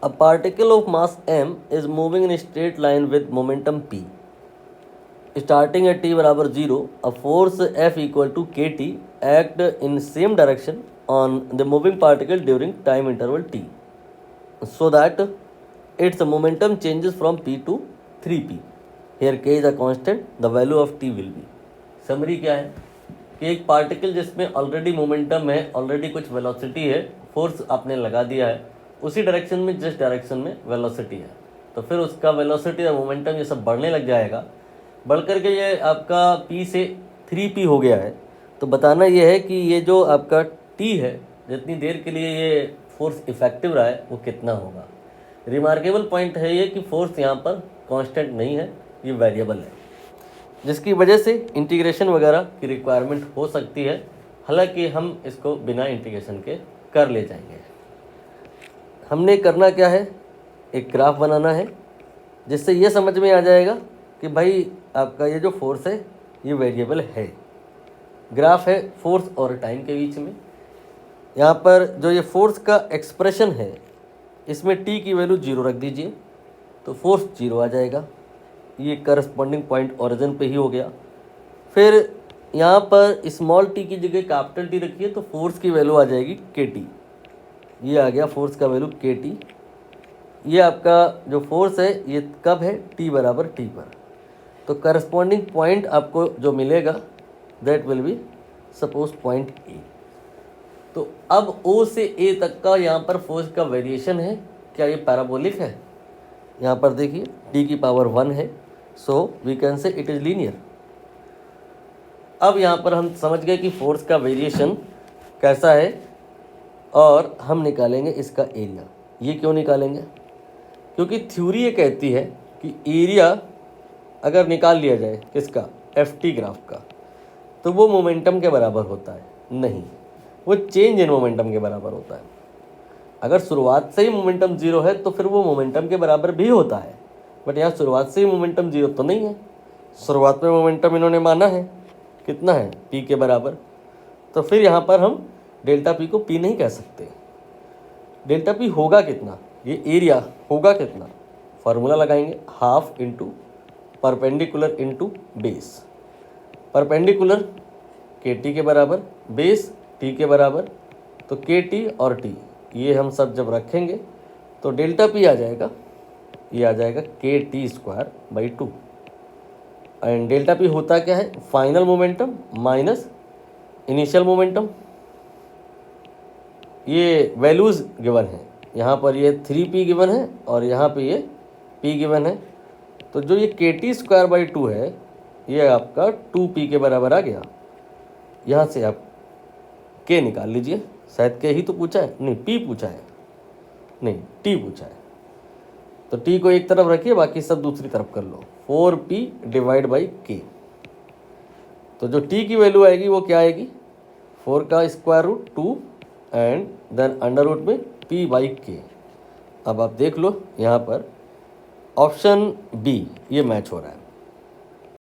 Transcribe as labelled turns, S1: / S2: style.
S1: A particle of mass m is moving in a straight line with momentum p. Starting at t बराबर 0, a force F equal to kT act in same direction on the moving particle during time interval t, so that its momentum changes from p to 3p. Here k is a constant, the value of t will be. Summary क्या है कि एक particle जिसमें already momentum है, already कुछ velocity है, force आपने लगा दिया है उसी डायरेक्शन में जिस डायरेक्शन में वेलोसिटी है, तो फिर उसका वेलोसिटी और मोमेंटम ये सब बढ़ने लग जाएगा, बढ़ करके ये आपका p से 3p हो गया है। तो बताना ये है कि ये जो आपका t है, जितनी देर के लिए ये फोर्स इफेक्टिव रहा है वो कितना होगा। रिमार्केबल पॉइंट है ये कि फोर्स यहाँ पर कांस्टेंट नहीं है, ये वेरिएबल है, जिसकी वजह से इंटीग्रेशन वगैरह की रिक्वायरमेंट हो सकती है। हालांकि हम इसको बिना इंटीग्रेशन के कर ले जाएंगे। हमने करना क्या है, एक ग्राफ बनाना है जिससे ये समझ में आ जाएगा कि भाई आपका ये जो फोर्स है ये वेरिएबल है। ग्राफ है फोर्स और टाइम के बीच में। यहाँ पर जो ये फोर्स का एक्सप्रेशन है इसमें t की वैल्यू 0 रख दीजिए तो फोर्स 0 आ जाएगा। ये करस्पॉन्डिंग पॉइंट ओरिजिन पे ही हो गया। फिर यहाँ पर स्मॉल t की जगह कैपिटल T रखिए तो फोर्स की वैल्यू आ जाएगी kT। ये आ गया फोर्स का वैल्यू kT। ये आपका जो फोर्स है ये कब है, t बराबर t पर। तो करस्पॉन्डिंग पॉइंट आपको जो मिलेगा that will be suppose point A। तो अब O से A तक का यहाँ पर फोर्स का वेरिएशन है, क्या ये पैराबोलिक है? यहाँ पर देखिए t की पावर 1 है, so we can say it is linear. अब यहाँ पर हम समझ गए कि फोर्स का वेरिएशन कैसा है और हम निकालेंगे इसका एरिया। ये क्यों निकालेंगे? क्योंकि थ्योरी ये कहती है कि एरिया अगर निकाल लिया जाए किसका, ft ग्राफ का, तो वो मोमेंटम के बराबर होता है। नहीं, वो चेंज इन मोमेंटम के बराबर होता है। अगर शुरुआत से ही मोमेंटम 0 है तो फिर वो मोमेंटम के बराबर भी होता है, बट यहाँ शुरुआत से ही मोमेंटम 0 तो नहीं है। शुरुआत में मोमेंटम इन्होंने माना है कितना है, p के बराबर। तो फिर यहाँ पर हम डेल्टा p को p नहीं कह सकते। डेल्टा p होगा कितना, ये एरिया होगा कितना, फार्मूला लगाएंगे half into perpendicular into base. Perpendicular kT के बराबर, बेस t के बराबर, तो kT और t ये हम सब जब रखेंगे तो डेल्टा p आ जाएगा, ये आ जाएगा kT square by 2। And delta p होता क्या है, final momentum minus initial momentum. ये वैल्यूज़ गिवन है, यहाँ पर ये 3p गिवन है और यहाँ पे ये p गिवन है। तो जो ये kT स्क्वायर बाई 2 है ये आपका 2p के बराबर आ गया। यहाँ से आप k निकाल लीजिए, शायद k ही तो पूछा है, नहीं p पूछा है, नहीं t पूछा है। तो t को एक तरफ रखिए, बाकी सब दूसरी तरफ कर लो, 4p डिवाइड बाई k। तो जो t की वैल्यू आएगी वो क्या आएगी, 4 का square root 2 and then under root में p बाई k। अब आप देख लो यहाँ पर ऑप्शन बी ये मैच हो रहा है।